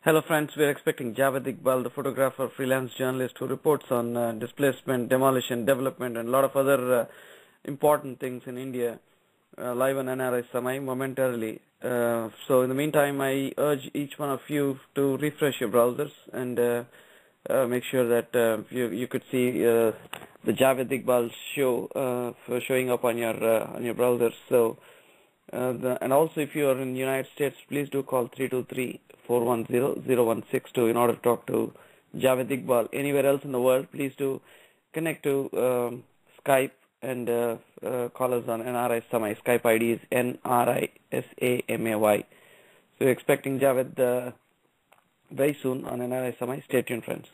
Hello friends, we are expecting Javed Iqbal, the photographer, freelance journalist who reports on displacement, demolition, development and a lot of other important things in India, live on NRI Samay momentarily. So in the meantime, I urge each one of you to refresh your browsers and make sure that you could see the Javed Iqbal show showing up on your browsers. So and also if you are in the United States, please do call 323-410-0162 in order to talk to Javed Iqbal. Anywhere else in the world, please do connect to Skype and call us on NRI Samay. Skype ID is NRI Samay. So we're expecting Javed very soon on NRI Samay. Stay tuned, friends.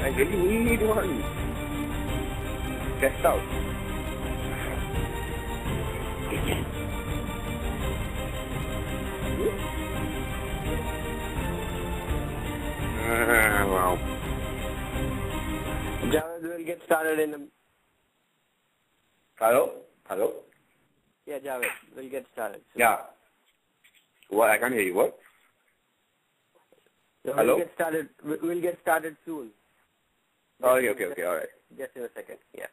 I really need one. Test out. Wow. Javed, will get started in a... Hello? Hello? Yeah, Javed, we'll get started soon. Yeah. What? I can't hear you. What? So Hello? We'll get started soon. Oh, okay, all right. Just in a second, yeah.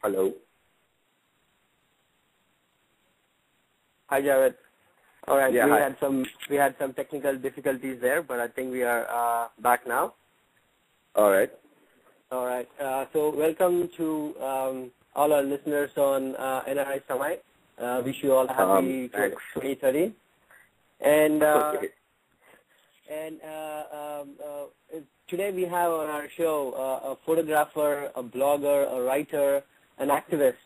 Hello? Hi, Javed. All right, Yeah, we had some technical difficulties there, but I think we are back now. All right. All right. So welcome to all our listeners on NRI Samay. Wish you all happy 2013. And today we have on our show a photographer, a blogger, a writer, an activist,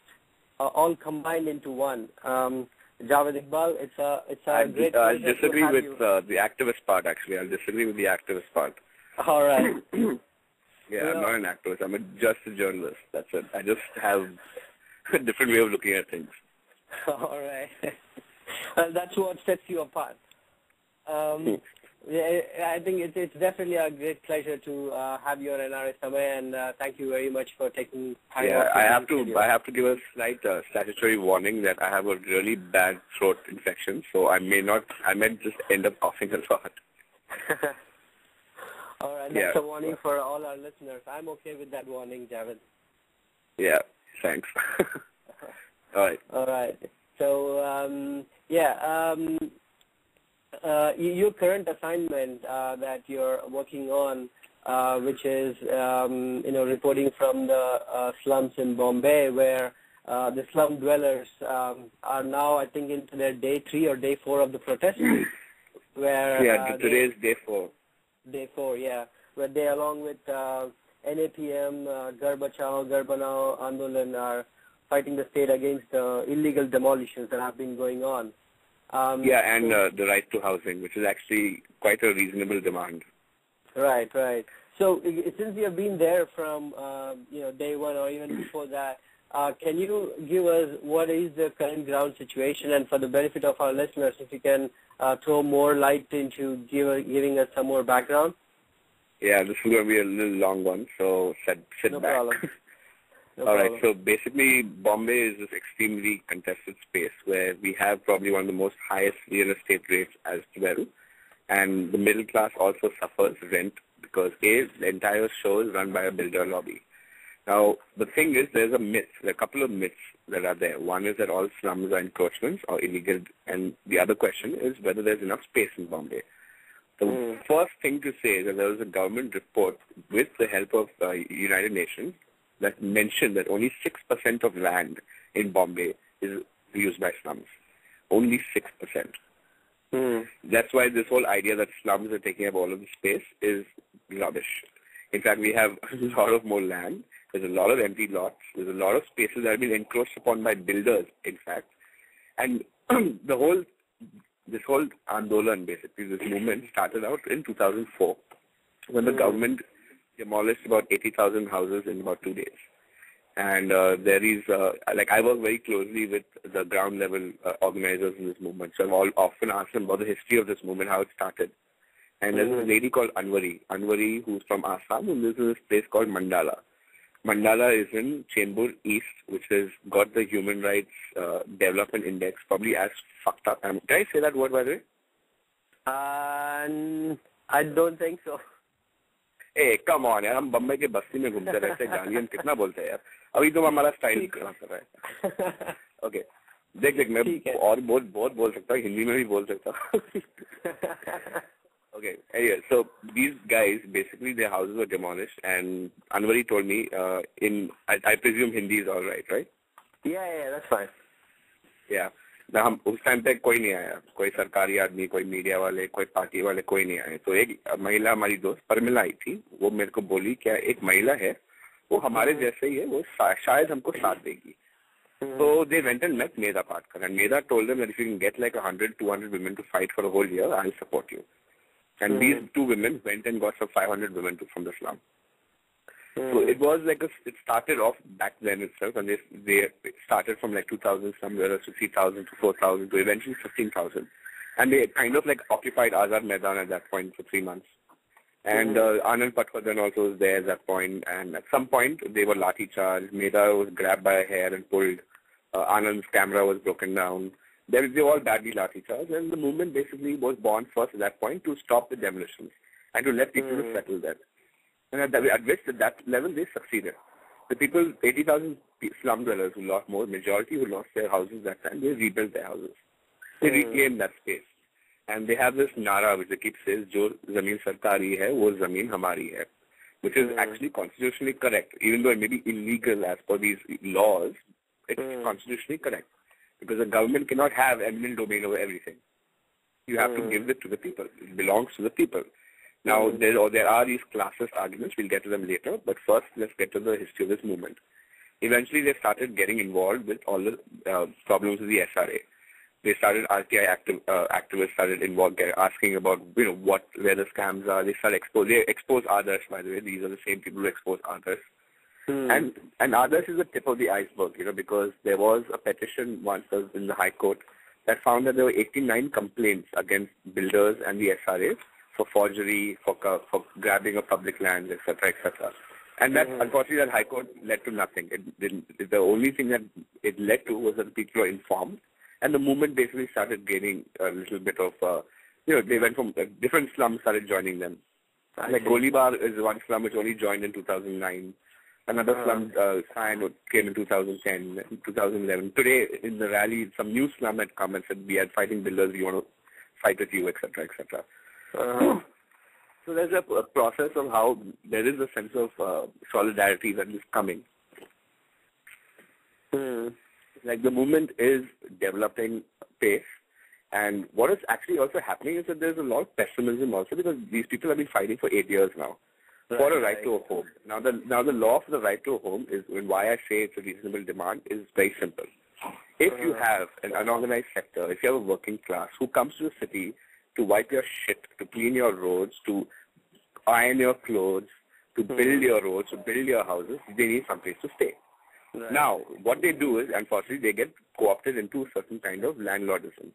all combined into one. Javed Iqbal, it's a great pleasure. I'll disagree with the activist part, actually. I'll disagree with the activist part. All right. Yeah, I'm not an activist. I'm just a journalist. That's it. I just have a different way of looking at things. All right. Well, that's what sets you apart. Yeah, I think it's definitely a great pleasure to have you on NRI Samay, and thank you very much for taking time. Yeah, I have to give a slight statutory warning that I have a really bad throat infection, so I may just end up coughing a lot. All right, that's a warning for all our listeners. I'm okay with that warning, Javed. Yeah, thanks. All right. All right. So, your current assignment that you're working on, which is, reporting from the slums in Bombay, where the slum dwellers are now, I think, into their day 3 or day 4 of the protest. Where today is day 4. Day 4, yeah. Where they, along with NAPM, Ghar Bachao, Ghar Banao Andolan, are fighting the state against illegal demolitions that have been going on. And the right to housing, which is actually quite a reasonable demand. Right, right. So since you have been there from day one or even before that, can you give us what is the current ground situation, and for the benefit of our listeners, if you can throw more light into giving us some more background? Yeah, this is going to be a little long one, so sit No back. problem. No All right, problem. so basically Bombay is this extremely contested space where we have probably one of the most highest real estate rates as well, and the middle class also suffers rent because the entire show is run by a builder lobby. Now, the thing is, there are a couple of myths that are there. One is that all slums are encroachments or illegal, and the other question is whether there's enough space in Bombay. The first thing to say is that there was a government report with the help of United Nations that mentioned that only 6% of land in Bombay is used by slums. Only 6%. That's why this whole idea that slums are taking up all of the space is rubbish. In fact, we have a lot of more land. There's a lot of empty lots. There's a lot of spaces that have been encroached upon by builders, in fact. And this whole Andolan, basically, this movement started out in 2004 when the government demolished about 80,000 houses in about 2 days. And there is, I work very closely with the ground level organizers in this movement. So I've often asked them about the history of this movement, how it started. And there's a lady called Anwari, who's from Assam, and there's this place called Mandala. Mandala is in Chembur East, which has got the Human Rights Development Index, probably as fucked up. Can I say that word, by the way? I don't think so. Hey, come on, यार हम बम्बई के बस्ती में घूमते रहते हैं, गाली हम कितना बोलते हैं यार. अभी तो हमारा स्टाइल कर रहा है. ओके, देख मैं और बहुत बोल सकता हूँ, हिंदी में भी बोल सकता हूँ. Okay, anyway, so these guys, basically their houses were demolished, and Anwari told me, I presume Hindi is all right, right? Yeah, that's fine. Yeah. Now, उस टाइम पे कोई नहीं आया, कोई सरकारी आदमी, कोई मीडिया वाले, कोई पार्टी वाले, कोई नहीं आए. तो एक महिला हमारी दोस्त परमिला आई थी, वो मेरे को बोली क्या एक महिला है, वो हमारे जैसे ही है, वो शायद हमको साथ देगी. So they went and met Medha Patkar, and Medha told them that if you can get like 100, 200 women to fight for a whole year, I'll support you. And these two women went and got some 500 women from the slum. So it was like it started off back then itself, and they started from like 2,000 somewhere to 3,000 to 4,000 to eventually 15,000. And they kind of like occupied Azad Maidan at that point for 3 months. And Anand Patwardhan also was there at that point. And at some point, they were lathi charged. Medha was grabbed by a hair and pulled. Anand's camera was broken down. They were all badly lathi charged. And the movement basically was born first at that point to stop the demolitions and to let people settle there. And at which at that level, they succeeded. The people, 80,000 slum dwellers who lost more, majority who lost their houses that time, they rebuilt their houses. They reclaimed that space. And they have this nara which they keep says, Jo Zameen Sarkari hai, wo Zameen Hamari hai, which is actually constitutionally correct. Even though it may be illegal as per these laws, it's constitutionally correct. Because the government cannot have eminent domain over everything. You have to give it to the people. It belongs to the people. Now, there are these classist arguments. We'll get to them later. But first, let's get to the history of this movement. Eventually, they started getting involved with all the problems with the SRA. They started, RTI activists started involved, asking about, where the scams are. They expose others, by the way. These are the same people who expose others. And others is the tip of the iceberg, because there was a petition once in the High Court that found that there were 89 complaints against builders and the SRA for forgery, for grabbing of public lands, etc., etc. And that, unfortunately, that High Court led to nothing. The only thing that it led to was that people were informed, and the movement basically started gaining a little bit of, they went from different slums started joining them. Like Golibar is one slum which only joined in 2009. Another slum came in 2010, 2011. Today, in the rally, some new slum had come and said, we are fighting builders, we want to fight with you, etc., etc. So there's a process of how there is a sense of solidarity that is coming. Like the movement is developing pace, and what is actually also happening is that there's a lot of pessimism also, because these people have been fighting for 8 years now for a right to a home. Now the law for the right to a home is, and why I say it's a reasonable demand, is very simple. If you have an unorganized sector, if you have a working class who comes to the city to wipe your shit, to clean your roads, to iron your clothes, to build your roads, to build your houses, they need some place to stay. Right. Now, what they do is, unfortunately, they get co-opted into a certain kind of landlordism.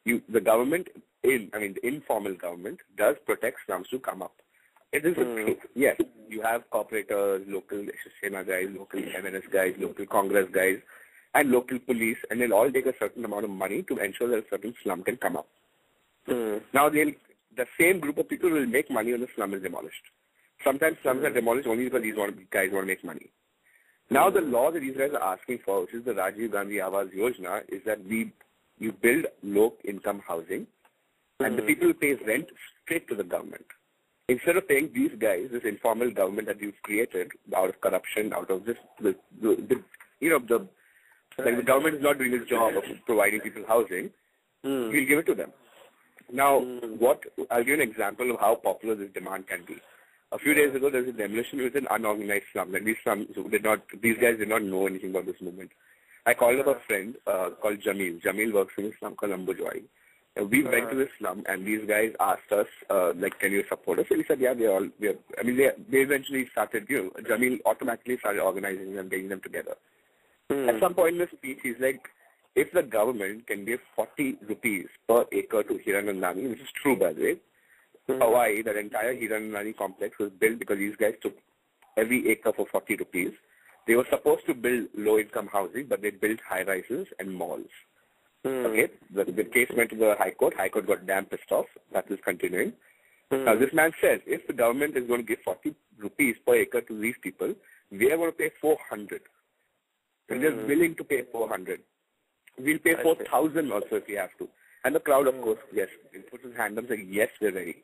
The government, the informal government, does protect slums to come up. It is the truth. Yes, you have corporators, local Sena guys, local MNS guys, local Congress guys, and local police, and they'll all take a certain amount of money to ensure that a certain slum can come up. Now, the same group of people will make money when the slum is demolished. Sometimes slums are demolished only because these guys want to make money. Now, the law that these guys are asking for, which is the Rajiv Gandhi Awas Yojana, is that you build low-income housing, and the people pay rent straight to the government. Instead of paying these guys, this informal government that you've created out of corruption, out of this, the government is not doing its job of providing people housing, we'll give it to them. Now, I'll give you an example of how popular this demand can be. A few days ago, there was a demolition with an unorganized slum. And these guys did not know anything about this movement. I called up a friend called Jamil. Jamil works in a slum called Ambujwai. We went to the slum, and these guys asked us, can you support us? And we said, yeah, they eventually started, Jamil automatically started organizing them, getting them together. At some point in the speech, he's like, if the government can give 40 rupees per acre to Hiranandani, which is true, by the way, Hawaii, that entire Hiranandani complex was built because these guys took every acre for 40 rupees. They were supposed to build low-income housing, but they built high-rises and malls. Okay, the case went to the High Court. High Court got damn pissed off. That is continuing. Now, this man says, if the government is going to give 40 rupees per acre to these people, we are going to pay 400. And they're willing to pay 400. We'll pay 4,000 also if we have to. And the crowd, of course, yes, puts his hand up and says, yes, we're ready.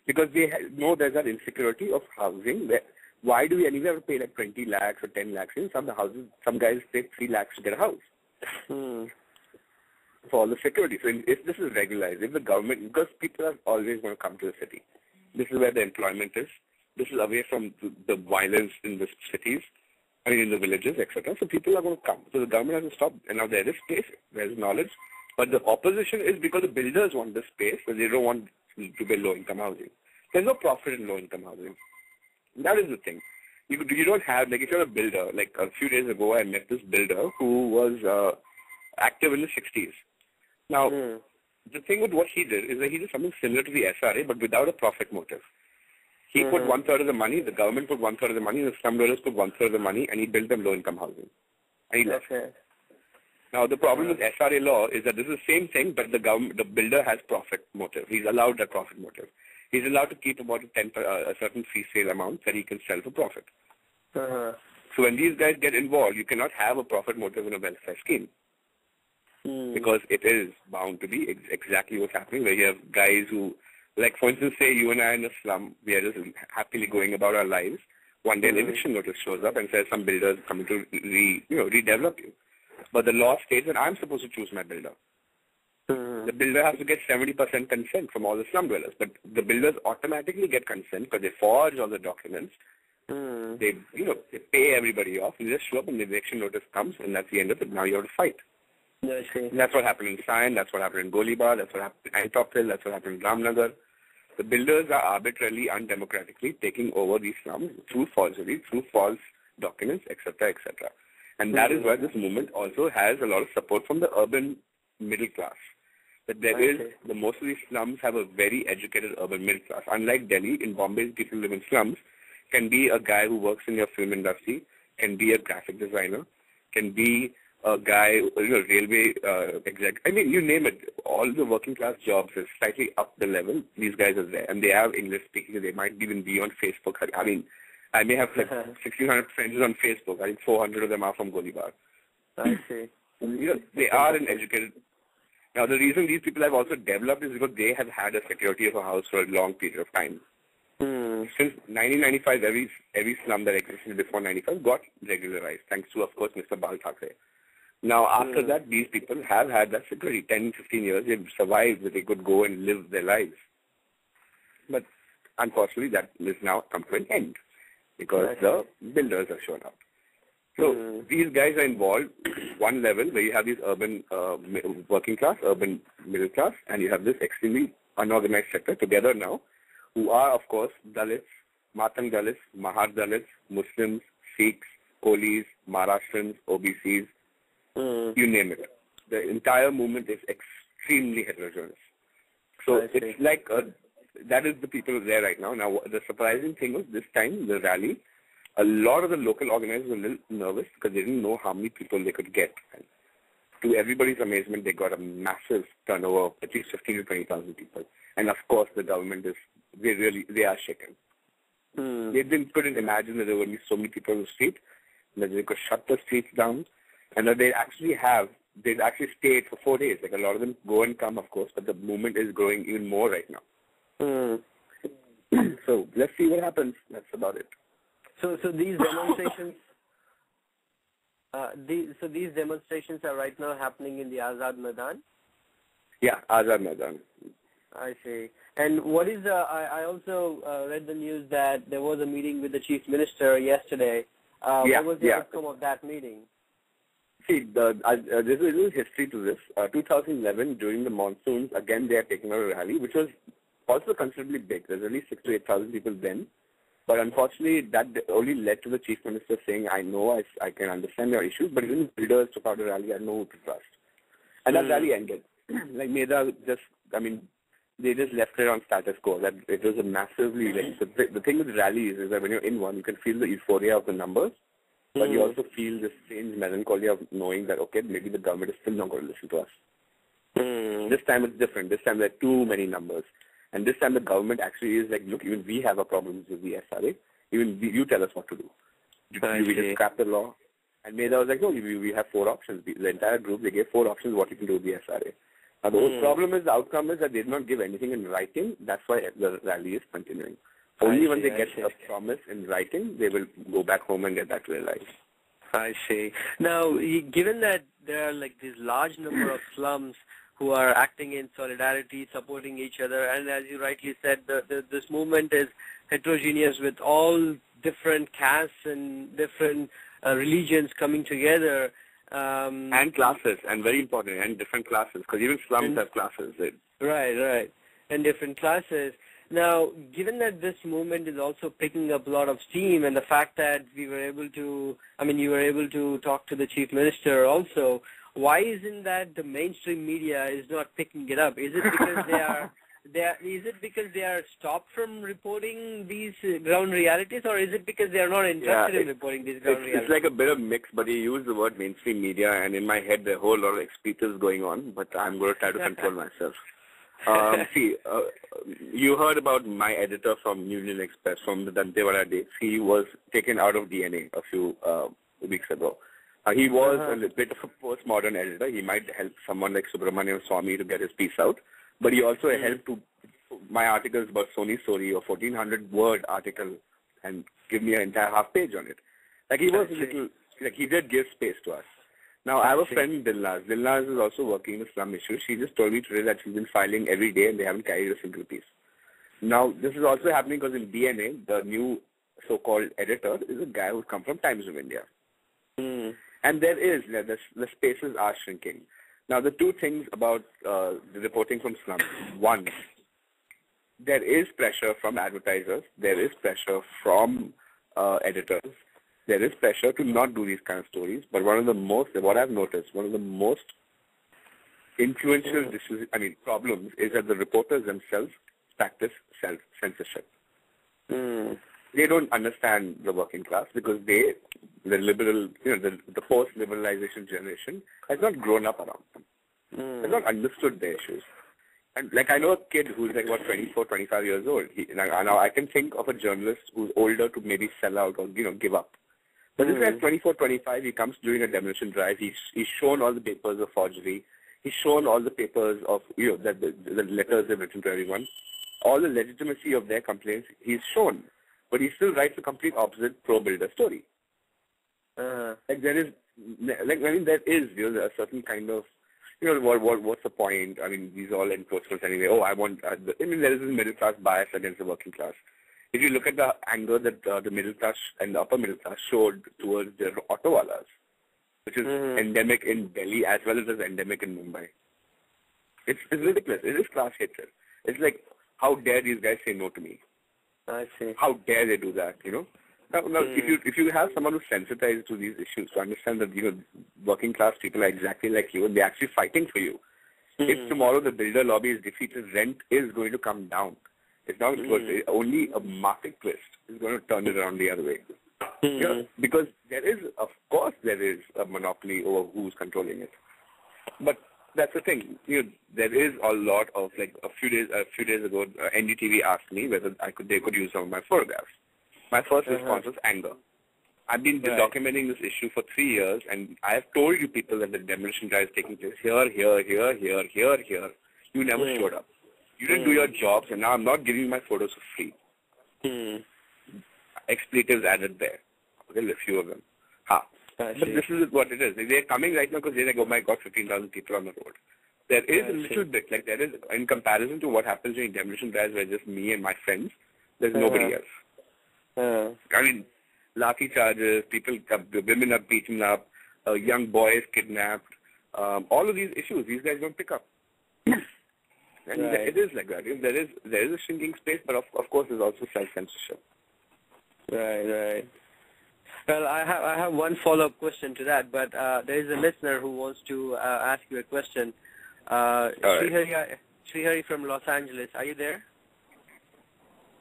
Because they know there's that insecurity of housing. Why do we anyway have to pay like 20 lakhs or 10 lakhs? Some guys pay 3 lakhs to get a house. For all the security. So if this is regularized, if the government, because people are always going to come to the city. This is where the employment is. This is away from the violence in the cities, in the villages, etc. So people are going to come. So the government has to stop. And now there is space, there is knowledge. But the opposition is because the builders want the space, but they don't want to build low-income housing. There's no profit in low-income housing. That is the thing. You don't have, if you're a builder, like a few days ago I met this builder who was active in the 60s. Now, the thing with what he did is that he did something similar to the SRA, but without a profit motive. He put 1/3 of the money, the government put 1/3 of the money, the slum dwellers put 1/3 of the money, and he built them low-income housing. And he left. Now, the problem with SRA law is that this is the same thing, but the builder has profit motive. He's allowed that profit motive. He's allowed to keep about a certain free sale amount that he can sell for profit. So when these guys get involved, you cannot have a profit motive in a welfare scheme. Because it is bound to be exactly what's happening, where you have guys who, for instance, say you and I in a slum, we are just happily going about our lives. One day an eviction notice shows up and says some builder is coming to redevelop you. But the law states that I'm supposed to choose my builder. The builder has to get 70% consent from all the slum dwellers. But the builders automatically get consent because they forge all the documents. They pay everybody off. You just show up and the eviction notice comes, and that's the end of it. Now you have to fight. That's what happened in Sion, that's what happened in Golibar, that's what happened in Antopil, that's what happened in Ramnagar. The builders are arbitrarily, undemocratically taking over these slums through forgery, through false documents, etc., etc. And that is why this movement also has a lot of support from the urban middle class. That most of these slums have a very educated urban middle class. Unlike Delhi, in Bombay, people live in slums, can be a guy who works in your film industry, can be a graphic designer, can be a guy, railway exec. You name it. All the working class jobs is slightly up the level. These guys are there, and they have English speaking. They might even be on Facebook. I may have 1,600 friends on Facebook. 400 of them are from Golibar. I see. They are an educated. Now, the reason these people have also developed is because they have had a security of a house for a long period of time. Since 1995, every slum that existed before 95 got regularized, thanks to, of course, Mr. Bal Thackeray. Now, after that, these people have had that security. 10, 15 years, they've survived, that they could go and live their lives. But unfortunately, that is now come to an end because the builders are shown up. So these guys are involved one level where you have these urban working class, urban middle class, and you have this extremely unorganized sector together now, who are, of course, Dalits, Matang Dalits, Mahar Dalits, Muslims, Sikhs, Kolis, Maharashtrians, OBCs, you name it. The entire movement is extremely heterogeneous. So it's like that is the people there right now. Now, the surprising thing was this time, the rally, a lot of the local organizers were a little nervous because they didn't know how many people they could get. And to everybody's amazement, they got a massive turnover of at least 15 to 20,000 people. And of course, the government they are shaken. They couldn't imagine that there would be so many people on the street, that they could shut the streets down, and that they'd actually stayed for 4 days. Like a lot of them go and come, of course, but the movement is growing even more right now. So let's see what happens. That's about it. So these demonstrations, these demonstrations are right now happening in the Azad Maidan? Yeah, Azad Maidan. I see. And what is I also read the news that there was a meeting with the Chief Minister yesterday. What was the outcome of that meeting? See, there's a little history to this. 2011, during the monsoons, again they are taking out a rally, which was also considerably big. There's only 6,000 to 8,000 people then. But unfortunately, that only led to the Chief Minister saying, I know, I can understand your issues, but even builders took out a rally, I know who to trust. And that rally ended. Like Meda they just left it on status quo. That it was a massively, the thing with rallies is that when you're in one, you can feel the euphoria of the numbers, but you also feel this strange melancholy of knowing that, okay, maybe the government is still not going to listen to us. This time it's different. This time there are too many numbers. And this time the government actually is like, look, even we have our problems with the SRA. Even you tell us what to do. We just scrap the law. And Meda was like, no, we have 4 options. The entire group, they gave 4 options what you can do with the SRA. Now, the whole problem is, the outcome is that they did not give anything in writing. That's why the rally is continuing. Only when they get a promise in writing, they will go back home and get back to their lives. I see. Now, given that there are like this large number of slums who are acting in solidarity, supporting each other, and as you rightly said, this movement is heterogeneous with all different castes and different religions coming together. And classes, and very important, and different classes, because even slums have classes. Right. And different classes. Now, given that this movement is also picking up a lot of steam, and the fact that you were able to talk to the Chief Minister also, why isn't that the mainstream media is not picking it up? Is it because they are stopped from reporting these ground realities, or is it because they are not interested in reporting these ground realities? It's like a bit of mix, but you use the word mainstream media, and in my head there are a whole lot of expletives going on, but I'm going to try to control myself. You heard about my editor from Union Express, from the Dantewada days. He was taken out of DNA a few weeks ago. He was a bit of a postmodern editor. He might help someone like Subramanian Swamy to get his piece out. But he also helped to my articles about Sony Story, a 1,400-word article, and give me an entire half page on it. Like he was he did give space to us. Now, I have a friend, Dilnaz. Dilnaz is also working in the slum issue. She just told me today that she's been filing every day and they haven't carried a single piece. Now, this is also happening because in DNA, the new so-called editor is a guy who's come from Times of India. And the spaces are shrinking. Now, the two things about the reporting from slums. One, there is pressure from advertisers. There is pressure from editors. There is pressure to not do these kind of stories. But what I've noticed, one of the most influential problems is that the reporters themselves practice self-censorship. They don't understand the working class because the liberal, the post-liberalization generation has not grown up around them. Has not understood their issues. And like I know a kid who's like about 24, 25 years old. Now I can think of a journalist who's older to maybe sell out or give up. But this guy 24, 25, he comes during a demolition drive. He's shown all the papers of forgery. He's shown all the papers of that the letters they've written to everyone. All the legitimacy of their complaints he's shown. But he still writes the complete opposite pro-builder story. There is a certain kind of, what's the point? I mean, these are all encroachments anyway. There is a middle class bias against the working class. If you look at the anger that the middle class and the upper middle class showed towards the autowalas, which is endemic in Delhi as well as endemic in Mumbai. It's ridiculous. It is class hatred. It's like, how dare these guys say no to me? I see. How dare they do that? Now, if you have someone who's sensitized to these issues, to understand that working class people are exactly like you and they're actually fighting for you. If tomorrow the builder lobby is defeated, rent is going to come down. It's not only a market twist is going to turn it around the other way. Because of course there is a monopoly over who's controlling it. But that's the thing. There is a lot of, like, a few days ago, NDTV asked me whether they could use some of my photographs. My first response was anger. I've been documenting this issue for 3 years, and I have told you people that the demolition drive is taking place here, here, here, here, here, here. You never showed up. You didn't do your jobs, and now I'm not giving you my photos for free. Expletives added there. Okay, a few of them. But this is what it is. They're coming right now because they're like, oh my God, 15,000 people on the road. There is a little bit, like there is, in comparison to what happens during demolition drives where just me and my friends, there's nobody else. I mean, lathi charges, women are beaten up, young boys kidnapped, all of these issues, these guys don't pick up. And it is like that. There is a shrinking space, but of course there's also self-censorship. Right. Well, I have one follow-up question to that, but there is a listener who wants to ask you a question. Srihari from Los Angeles, are you there?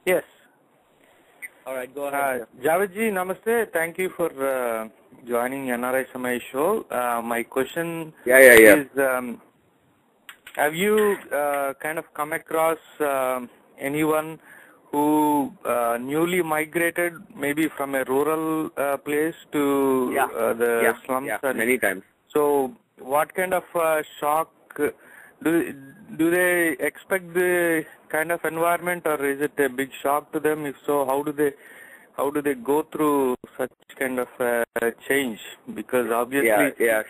Yes. All right, go ahead. Javed ji, namaste. Thank you for joining NRI Samay show. My question is, have you kind of come across anyone who newly migrated maybe from a rural place to the slums? Yeah, many times. So what kind of shock do they expect the kind of environment, or is it a big shock to them? If so, how do they go through such kind of change? Because obviously, have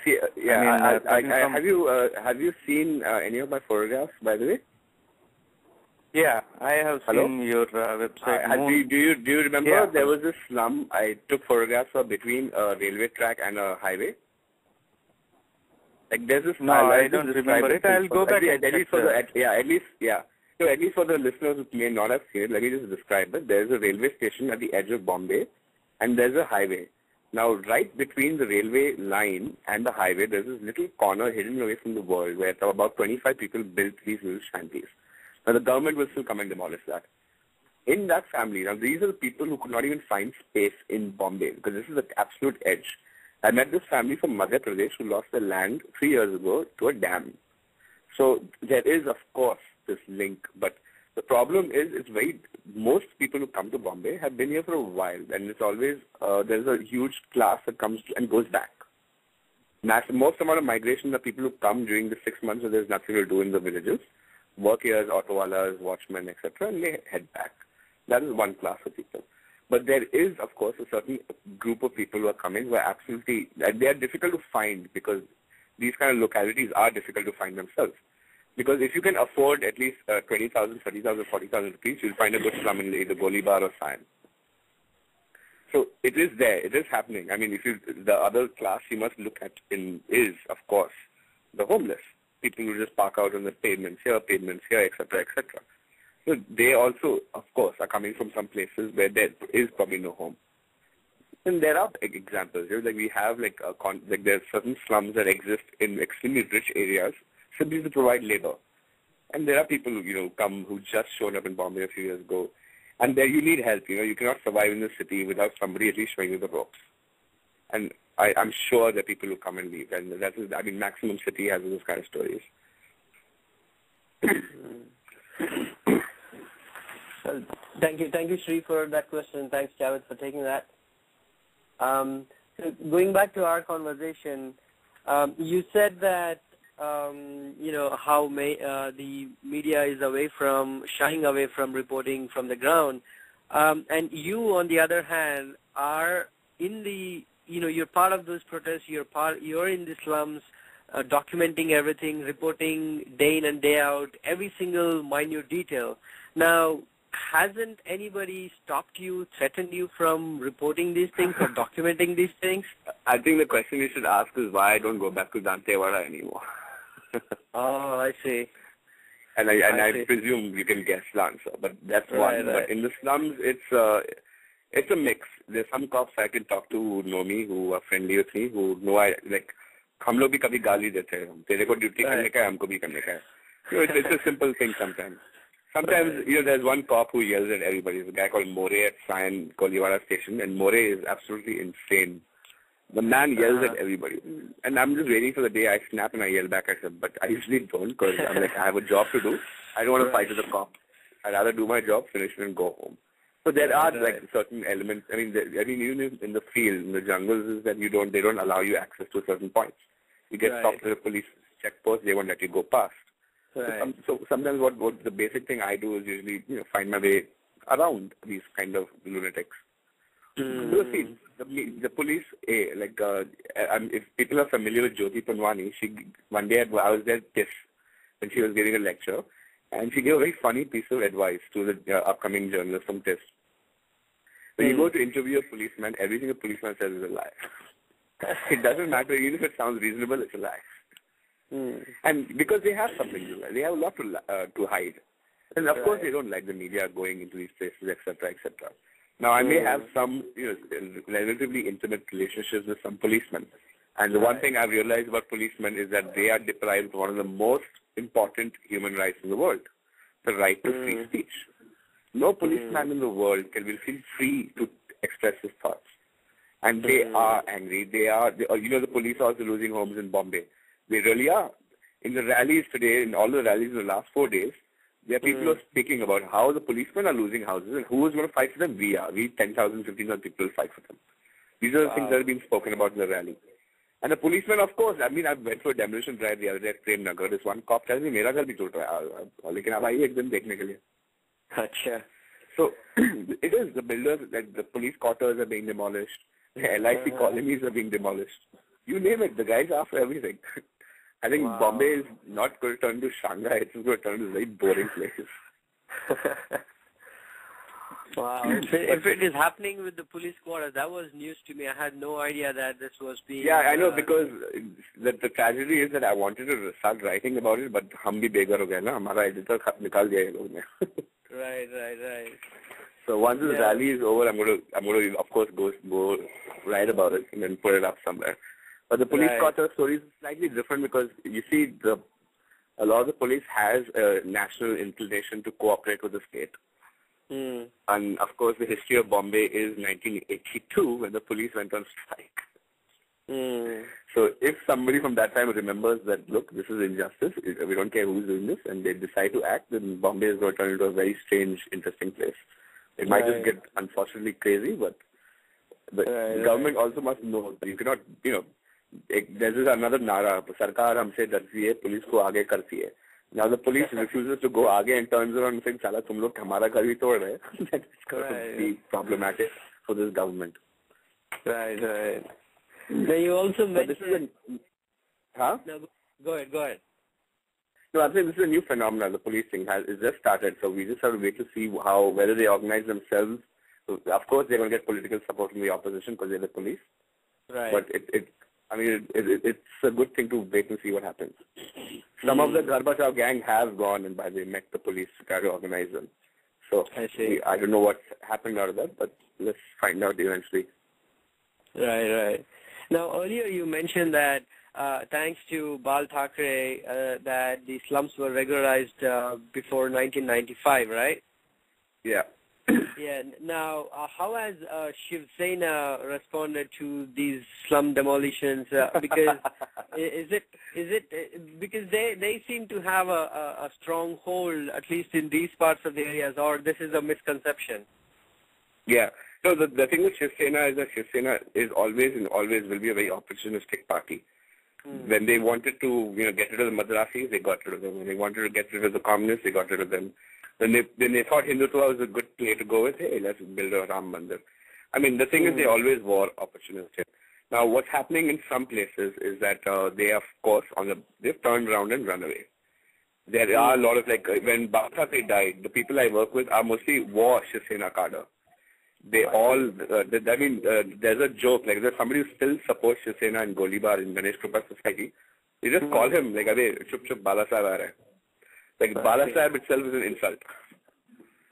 you seen any of my photographs, by the way? Yeah, I have seen your website. Do you remember there was this slum I took photographs of between a railway track and a highway? Like there's this. No, I don't remember it. I'll go back. At least for the listeners who may not have seen it, let me just describe it. There's a railway station at the edge of Bombay, and there's a highway. Now, right between the railway line and the highway, there's this little corner hidden away from the world where about 25 people built these little shanties. Now, the government will still come and demolish that. In that family, now these are the people who could not even find space in Bombay because this is the absolute edge. I met this family from Madhya Pradesh who lost their land 3 years ago to a dam. So there is, of course, this link. But the problem is, most people who come to Bombay have been here for a while, and it's always, there's a huge class that comes and goes back. Most amount of migration are people who come during the 6 months where there's nothing to do in the villages, work here as autowalas, watchmen, etc., and they head back. That is one class of people. But there is, of course, a certain group of people who are coming who are they are difficult to find because these kind of localities are difficult to find themselves. Because if you can afford at least 20,000, 30,000, 40,000 rupees, you'll find a good slum in either Golibar or Siam. So it is there. It is happening. I mean, the other class you must look at is, of course, the homeless. People who just park out on the pavements here, etc., etc. So they also, of course, are coming from some places where there is probably no home. And there are examples. Like we have there are certain slums that exist in extremely rich areas simply to provide labor. And there are people who come who just showed up in Bombay a few years ago. And there you need help. You cannot survive in the city without somebody at least showing you the ropes. And I'm sure there are people who come and leave. And Maximum City has those kind of stories. Thank you, Sri, for that question. Thanks, Javed, for taking that. So going back to our conversation, you said that how the media is shying away from reporting from the ground, and you, on the other hand, are in the you're part of those protests. You're in the slums, documenting everything, reporting day in and day out, every single minute detail. Now, hasn't anybody stopped you, threatened you from reporting these things or documenting these things? I think the question you should ask is why I don't go back to Dantewada anymore. Oh, I see. And I presume you can guess the answer, but that's one. But in the slums, it's a mix. There's some cops I can talk to who know me, who are friendly with me, who know हम लोग भी कभी गाली देते हैं. तेरे को duty करने का है, हमको भी करने का है. It's a simple thing sometimes. Sometimes, there's one cop who yells at everybody. There's a guy called More at Sion Koliwara station, and More is absolutely insane. The man yells at everybody. And I'm just waiting for the day I snap and I yell back at him. But I usually don't, because I'm like, I have a job to do. I don't want to fight with the cop. I'd rather do my job, finish it, and go home. So there are certain elements. I mean, even in the field, in the jungles, is that they don't allow you access to certain points. You get stopped at a police checkpost, they won't let you go past. So sometimes what the basic thing I do is usually find my way around these kind of lunatics. Because see, the police, if people are familiar with Jyoti Punwani, one day I was there when she was giving a lecture, and she gave a very funny piece of advice to the upcoming journalists from TIFF. When you go to interview a policeman, everything a policeman says is a lie. It doesn't matter, even if it sounds reasonable, it's a lie. And because they have something to lie, they have a lot to hide. And of course they don't like the media going into these places, etc., etc. Now I may have some relatively intimate relationships with some policemen. And the one thing I've realized about policemen is that they are deprived of one of the most important human rights in the world, the right to free speech. No policeman in the world can feel free to express his thoughts. And they are angry. The police are also losing homes in Bombay. They really are. In the rallies today, in all the rallies in the last 4 days, there are people who are speaking about how the policemen are losing houses and who is going to fight for them. We are. We 10,000, 15,000 people will fight for them. These are the things that have been spoken about in the rally. And the policemen, of course, I went for a demolition drive the other day at Prem Nagar. This one cop tells me, "Mera ghar bhi told raha hai. Lekin ab aiye ek din dekhne ke liye." Achha. So it is the builders, the police quarters are being demolished. The LIC colonies are being demolished. You name it, the guys are after everything. I think Bombay is not going to turn to Shanghai. It's going to turn to a very boring place. Wow. If it is happening with the police quarters, that was news to me. I had no idea that this was being... Yeah, I know, because the tragedy is that I wanted to start writing about it, but hum bhi begar ho gaye na. Hamara editor nikal diya ye log ne. Right. So once this rally is over, I'm going to of course go write about it and then put it up somewhere. But the police quarter story is slightly different because you see a lot of the police has a national inclination to cooperate with the state. And of course the history of Bombay is 1982 when the police went on strike. So if somebody from that time remembers that, look, this is injustice, we don't care who's doing this, and they decide to act, then Bombay is going to turn into a very strange, interesting place. It might just get unfortunately crazy, but the government also must know that you cannot, there is another nara, Sarkar humse darti hai, police ko aage karti hai. Now the police refuses to go aage and turns around and says, "Chala, tum log hamara ghar bhi tod rahe." That is going to be problematic for this government. Right. Now you also mentioned... No, go ahead. No, I think this is a new phenomenon. The policing it's just started, so we just have to wait to see whether they organize themselves. So of course, they're going to get political support from the opposition because they're the police. Right. But it's a good thing to wait and see what happens. Some of the Ghar Bachao gang have gone and by they met the police to try to organize them. So I see. I don't know what's happened out of that, but let's find out eventually. Right. Now, earlier you mentioned that thanks to Bal Thackeray, that the slums were regularized before 1995, right? Yeah. Yeah. Now, how has Shiv Sena responded to these slum demolitions? Because because they seem to have a strong hold, at least in these parts of the areas, or this is a misconception? Yeah. So the thing with Shiv Sena is that Shiv Sena is always will be a very opportunistic party. When they wanted to get rid of the Madrasis, they got rid of them. When they wanted to get rid of the communists, they got rid of them. When they thought Hindutva was a good play to go with, hey, let's build a Ram Mandir. The thing is they always were opportunistic. Now what's happening in some places is that they of course they've turned around and run away. There are a lot of when Bal Thackeray died, the people I work with are mostly war Shiv Sena cadre. They all, there's a joke, there's somebody who still supports Shiv Sena in Golibar in Ganesh Krupa Society. They just call him, "Abhe, chup chup, Bala Sahib aa raha hai." Like Bala Sahib itself is an insult.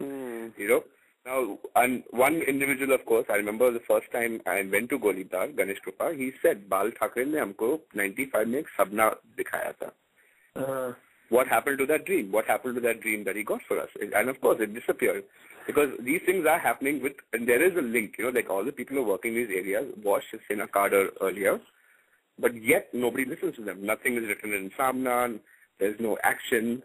You know? Now, and one individual, of course, I remember the first time I went to Golidar, Ganesh Krupa, he said, Bal Thackeray ne humko 95 mein ek sapna dikhaya tha. What happened to that dream? What happened to that dream that he got for us? And of course, it disappeared. Because these things are happening with, and there is a link, you know, like all the people who are working in these areas watched Sena Kader earlier, but yet nobody listens to them. Nothing is written in Samna, there's no action.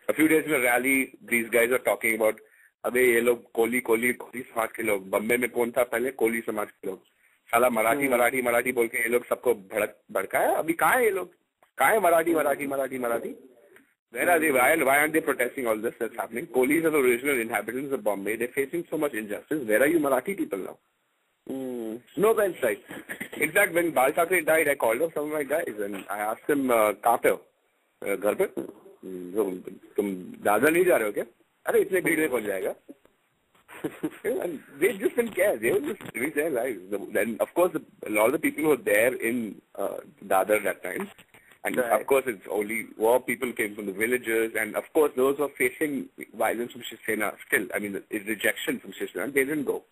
A few days in a rally, these guys are talking about, अबे ये लोग कोली समाज के लोग, बम्बे में कौन था पहले कोली समाज के लोग, साला मराठी बोल के ये लोग सबको भड़काया. अभी कहाँ है ये लोग, कहाँ है Marathi? Where are they? Why aren't they protesting all this that's happening? Kolis are the original inhabitants of Bombay. They're facing so much injustice. Where are you Marathi people now? No one's right. In fact, when Bal Thackeray died, I called up some of my guys and I asked them, कहाँ पे हो? घर पे? तुम दादर नहीं जा रहे हो क्या? अरे इतने भीड़ में कौन जाएगा? And they just didn't care. They were just living their lives. And of course, a lot of the people who were there in Dadar that time, and of course, it's only war people came from the villages, and of course, those who are facing violence from Shiv Sena still, I mean, rejection from Shiv Sena, they didn't go.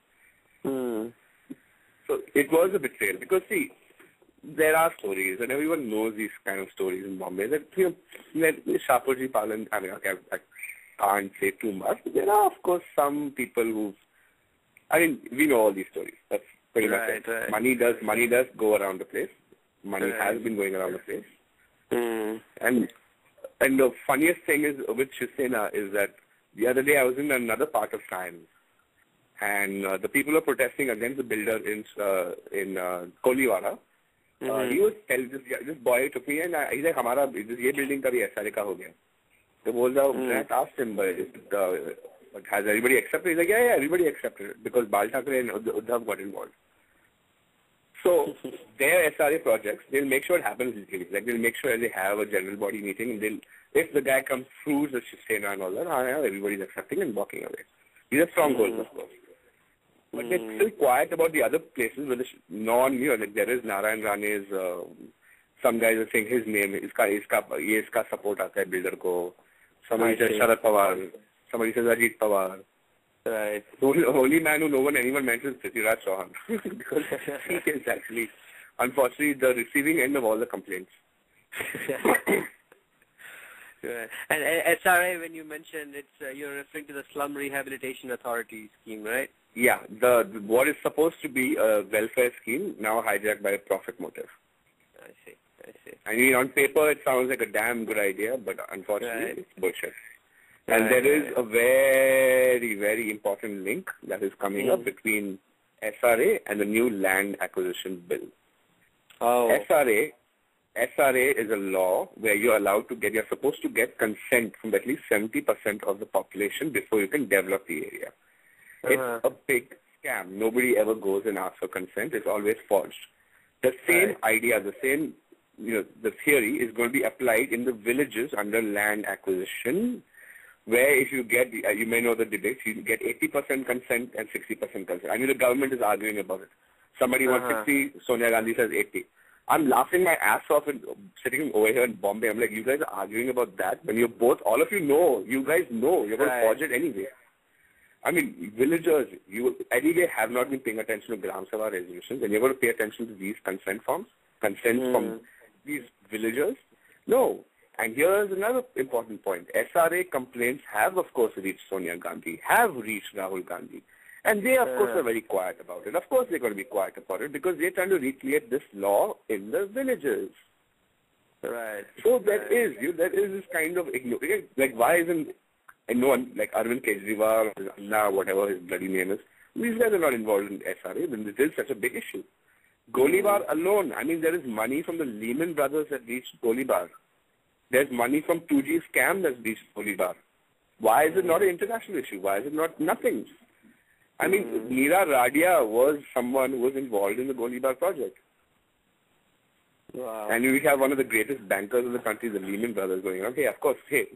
So it was a betrayal because see, there are stories, and everyone knows these kind of stories in Bombay. That you know, Shapurji Palan, I mean, I can't say too much. But there are, of course, some people who, I mean, we know all these stories. That's pretty much it. Right. Money does go around the place. Money has been going around the place. And the funniest thing is with Shiv Sena is that the other day I was in another part of science, and the people who are protesting against the builder in Koliwara. He was telling this boy took me and he's like, "Hamara this building ka bhi SRA ka ho gaya." So I asked him, has everybody accepted? He's like, yeah, everybody accepted it because Bal Thackeray and Uddhav got involved. So their SRA projects, they'll make sure it happens legally. Like they'll make sure they have a general body meeting, and if the guy comes through the Shiv Sena and all that, everybody's accepting and walking away. These are strong goals, of course. But they're still quiet about the other places where the like there is Narayan Rane's, some guys are saying his name, iska support aata hai builder ko. Somebody says Sharad Pawar, somebody says Ajit Pawar. Right. The only man who anyone mentions Prithviraj Chauhan because he is actually, unfortunately, the receiving end of all the complaints. Right. And SRA, when you mentioned it's, you're referring to the Slum Rehabilitation Authority scheme, right? Yeah, what is supposed to be a welfare scheme now hijacked by a profit motive. I see. I mean, on paper it sounds like a damn good idea, but unfortunately it's bullshit. And there is a very, very important link that is coming up between SRA and the new land acquisition bill. SRA is a law where you're supposed to get consent from at least 70% of the population before you can develop the area. It's a big scam. Nobody ever goes and asks for consent. It's always forged. The same idea, the same, the theory is going to be applied in the villages under land acquisition, where if you get, you may know the debates, you get 80% consent and 60% consent. I mean, the government is arguing about it. Somebody wants 60, Sonia Gandhi says 80. I'm laughing my ass off and sitting over here in Bombay. I'm like, you guys are arguing about that when you're both, all of you know, you guys know, you're going to forge it anyway. I mean, villagers, you anyway have not been paying attention to Gram Sabha resolutions, and you're going to pay attention to these consent forms, from these villagers? No. And here's another important point. SRA complaints have, of course, reached Sonia Gandhi, have reached Rahul Gandhi. And they, of course, are very quiet about it. Of course, they're going to be quiet about it because they're trying to recreate this law in the villages. Right. So there is this kind of ignorance. Like, why isn't anyone, like Arvind Kejriwal, Anna, whatever his bloody name is, these guys are not involved in SRA when it is such a big issue. Golibar alone, I mean, there is money from the Lehman Brothers that reached Golibar. There's money from 2G scam that's reached Golibar. Why is it not an international issue? Why is it not nothing? I mean, Meera Radia was someone who was involved in the Golibar project. Wow. And we have one of the greatest bankers in the country, the Lehman Brothers, going on. Hey, of course, this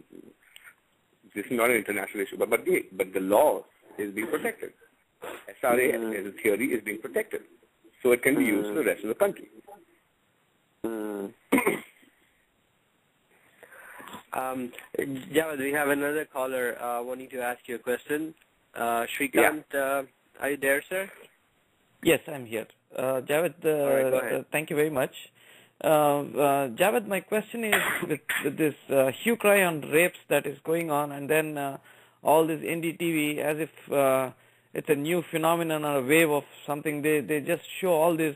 is not an international issue, but the law is being protected. SRA, as a theory, is being protected. So it can be used for the rest of the country. Javed, we have another caller wanting to ask you a question. Shrikant, are you there, sir? Yes, I'm here. Javed, All right, go ahead. thank you very much. Javed, my question is with this hue cry on rapes that is going on, and then all this NDTV as if it's a new phenomenon or a wave of something. They just show all these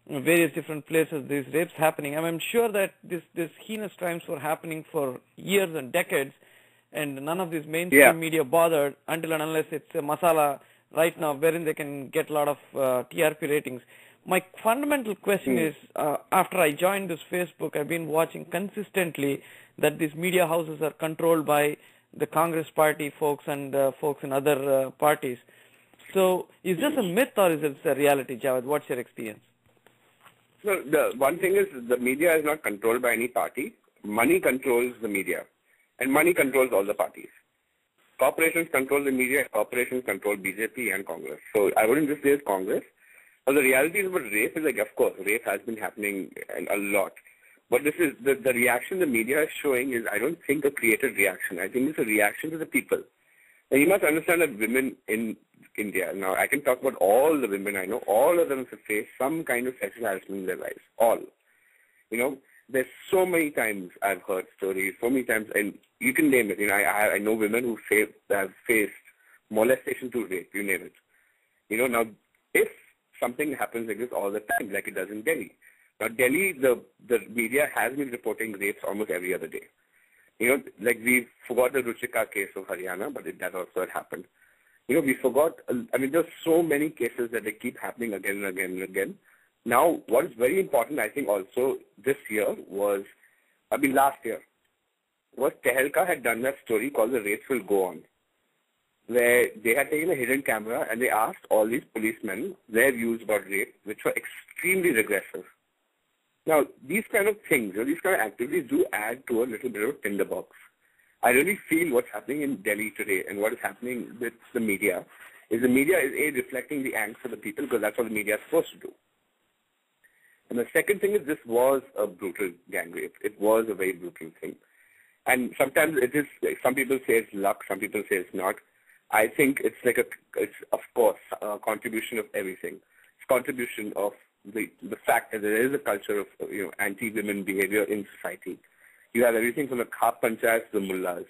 various different places these rapes happening. I'm sure that this heinous crimes were happening for years and decades, and none of these mainstream media bothered until and unless it's a masala right now wherein they can get a lot of TRP ratings. My fundamental question is, after I joined this Facebook, I've been watching consistently that these media houses are controlled by the Congress party folks and folks in other parties. So is this a myth or is it a reality, Javed? What's your experience? No, the one thing is the media is not controlled by any party. Money controls the media, and money controls all the parties. Corporations control the media, corporations control BJP and Congress. So I wouldn't just say it's Congress. But the reality is about rape is like, of course, rape has been happening a lot. But this is the reaction the media is showing is, I don't think, a created reaction. I think it's a reaction to the people. And you must understand that women in India, now I can talk about all the women I know, all of them have faced some kind of sexual harassment in their lives. All. You know, there's so many times I've heard stories, so many times, and you can name it. You know, I know women who have faced molestation to rape, you name it. You know, now, if something happens like this all the time, like it does in Delhi. Now, Delhi, the media has been reporting rapes almost every other day. You know, like we forgot the Ruchika case of Haryana, but that also had happened. You know, we forgot, I mean, there's so many cases that they keep happening again and again and again. Now, what is very important, I think, also this year was, last year, was Tehelka had done that story called The Rapes Will Go On, where they had taken a hidden camera and they asked all these policemen their views about rape, which were extremely regressive. Now, these kind of things, these kind of activities do add to a little bit of a tinderbox. I really feel what's happening in Delhi today and what is happening with the media is reflecting the angst of the people, because that's what the media is supposed to do. And the second thing is, this was a brutal gang rape. It was a very brutal thing. And sometimes it is, some people say it's luck, some people say it's not. I think it's of course a contribution of everything. It's contribution of the fact that there is a culture of anti-women behavior in society. You have everything from the Khap Panchayats to the mullahs.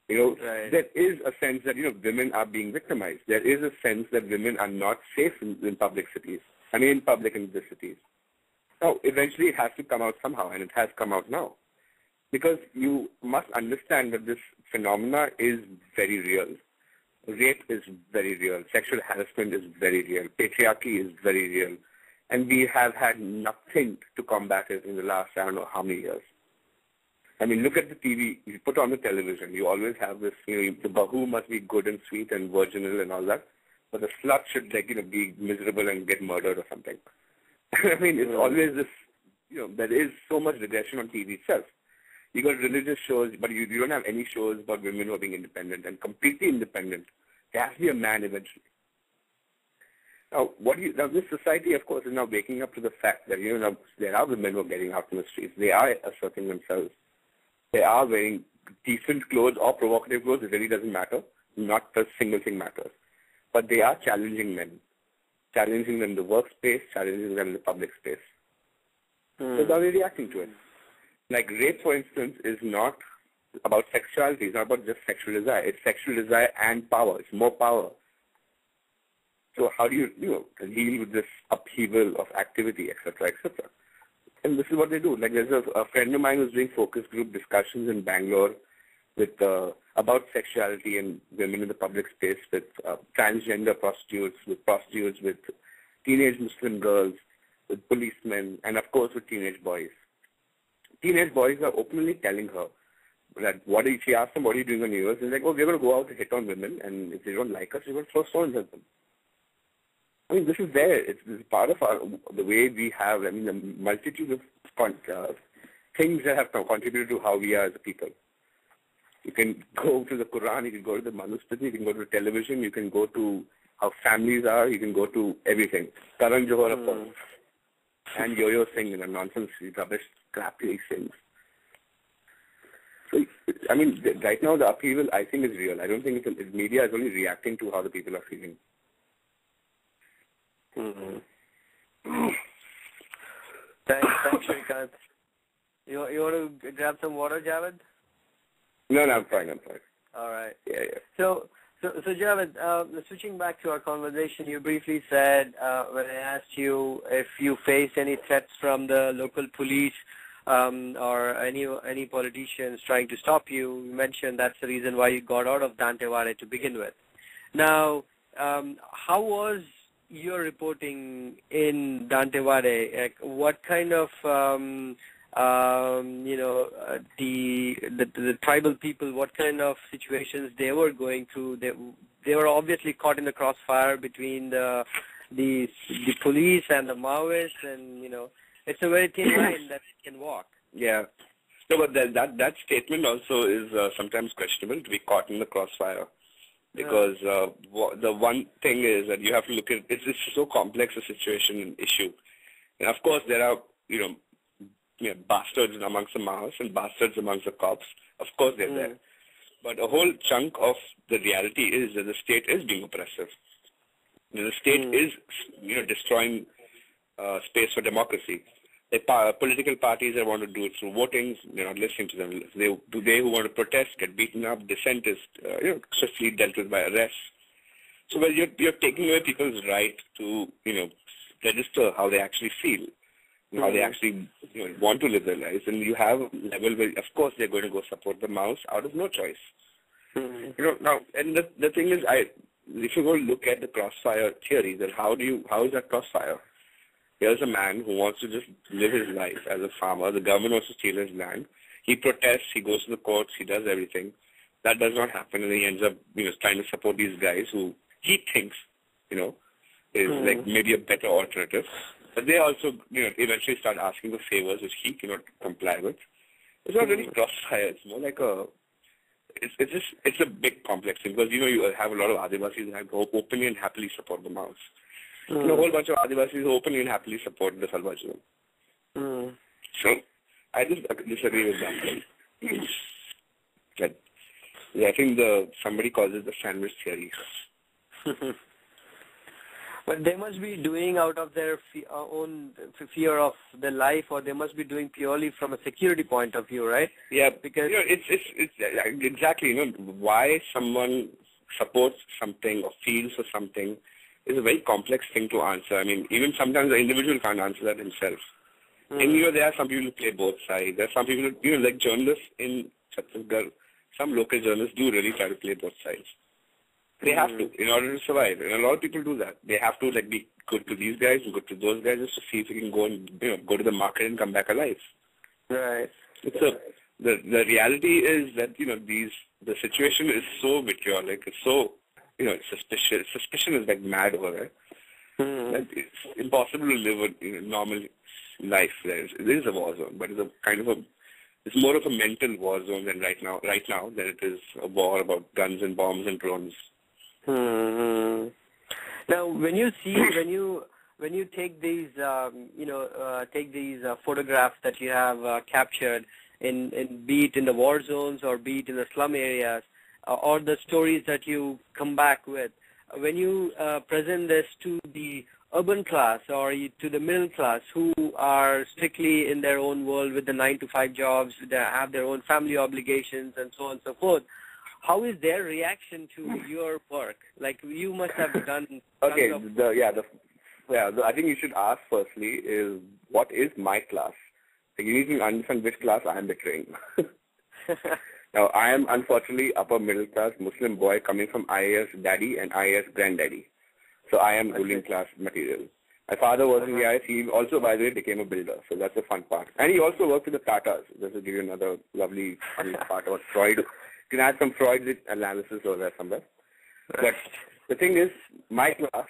You know, there is a sense that women are being victimized. There is a sense that women are not safe in public cities. In public in the cities. Now, eventually it has to come out somehow, and it has come out now, because you must understand that this phenomena is very real. Rape is very real. Sexual harassment is very real. Patriarchy is very real. And we have had nothing to combat it in the last, I don't know how many years. Look at the TV. You put on the television. You always have this, the bahu must be good and sweet and virginal and all that. But the slut should, be miserable and get murdered or something. It's always this, there is so much regression on TV itself. You got religious shows, but you don't have any shows about women who are being independent and completely independent. There has to be a man eventually. Now, this society, of course, is now waking up to the fact that there are women who are getting out in the streets. They are asserting themselves. They are wearing decent clothes or provocative clothes. It really doesn't matter. Not a single thing matters. But they are challenging men, challenging them in the workspace, challenging them in the public space. So they're reacting to it. Like rape, for instance, is not about sexuality. It's not about just sexual desire. It's sexual desire and power. It's more power. So how do you, deal with this upheaval of activity, etc., etc.? And this is what they do. Like there's a friend of mine who's doing focus group discussions in Bangalore with about sexuality and women in the public space, with transgender prostitutes, with teenage Muslim girls, with policemen, and of course with teenage boys. Teenage boys are openly telling her that she asked them, what are you doing on New Year's? And they're like, we're going to go out and hit on women, and if they don't like us, we're going to throw stones at them. This is there. It's part of the way we have, the multitude of things that have contributed to how we are as a people. You can go to the Quran, you can go to the Manusmriti, you can go to television, you can go to how families are, you can go to everything. Karan Johar, of course. And Yo-Yo Singh, nonsense, rubbish, crappy things. So, I mean, right now the upheaval, I think, is real. I don't think media is only reacting to how the people are feeling. Mm-hmm. Thanks, Shrikant. You want to grab some water, Javed? No, I'm fine. All right. Yeah. So Javed, switching back to our conversation, you briefly said when I asked you if you face any threats from the local police or any politicians trying to stop you, you mentioned that's the reason why you got out of Dantewade to begin with. Now, how was your reporting in Dantewade? Like, what kind of the tribal people, what kind of situations they were going through? They were obviously caught in the crossfire between the police and the Maoists, and it's a very thin line that they can walk. Yeah. No, but that statement also is sometimes questionable, to be caught in the crossfire. Because the one thing is that you have to look at it's so complex a situation and issue. And of course, there are, bastards amongst the Maoists and bastards amongst the cops. Of course, they're there. But a whole chunk of the reality is that the state is being oppressive. The state is, destroying space for democracy. The political parties that want to do it through voting, you're not listening to them. They who want to protest get beaten up. Dissent is, swiftly dealt with by arrests. So, you're taking away people's right to, register how they actually feel, and how they actually want to live their lives. And you have a level where, of course, they're going to go support the Maoists out of no choice. Now, and the thing is, if you go look at the crossfire theory, then how is that crossfire? Here's a man who wants to just live his life as a farmer. The government wants to steal his land. He protests. He goes to the courts. He does everything. That does not happen, and he ends up, trying to support these guys who he thinks, is like maybe a better alternative. But they also, eventually start asking for favors which he cannot comply with. It's not really crossfire. It's more like it's a big complex thing because you have a lot of Adivasis who openly and happily support the Maoists. A whole bunch of Adivasis who openly and happily support the Salvajiro. So, I just disagree with that. I think somebody calls it the sandwich theory. But they must be doing out of their own fear of their life, or they must be doing purely from a security point of view, right? Yeah, because it's exactly, why someone supports something or feels for something is a very complex thing to answer. I mean, even sometimes the individual can't answer that himself. And there are some people who play both sides. There are some people who, like journalists in Chhattisgarh, some local journalists do really try to play both sides. They have to in order to survive. And a lot of people do that. They have to be good to these guys and good to those guys just to see if they can go and go to the market and come back alive. Right. The reality is that the situation is so vitriolic. It's so suspicious. Suspicion is like mad over there. That it's impossible to live a normal life there. It is a war zone, but it's more of a mental war zone than right now than it is a war about guns and bombs and drones. Now, when you take these photographs that you have captured be it in the war zones or be it in the slum areas, or the stories that you come back with, when you present this to the urban class or to the middle class who are strictly in their own world with the 9-to-5 jobs, they have their own family obligations and so on and so forth, how is their reaction to your work? Like, you must have done... Okay, I think you should ask firstly is, what is my class? You need to understand which class I am betraying. Now, I am unfortunately upper middle class Muslim boy coming from IAS daddy and IAS granddaddy. So I am ruling class material. My father was in the IAS. He also, by the way, became a builder. So that's the fun part. And he also worked with the Tatas. Just to give you another lovely funny part about Freud. You can add some Freud analysis over there somewhere. But the thing is, my class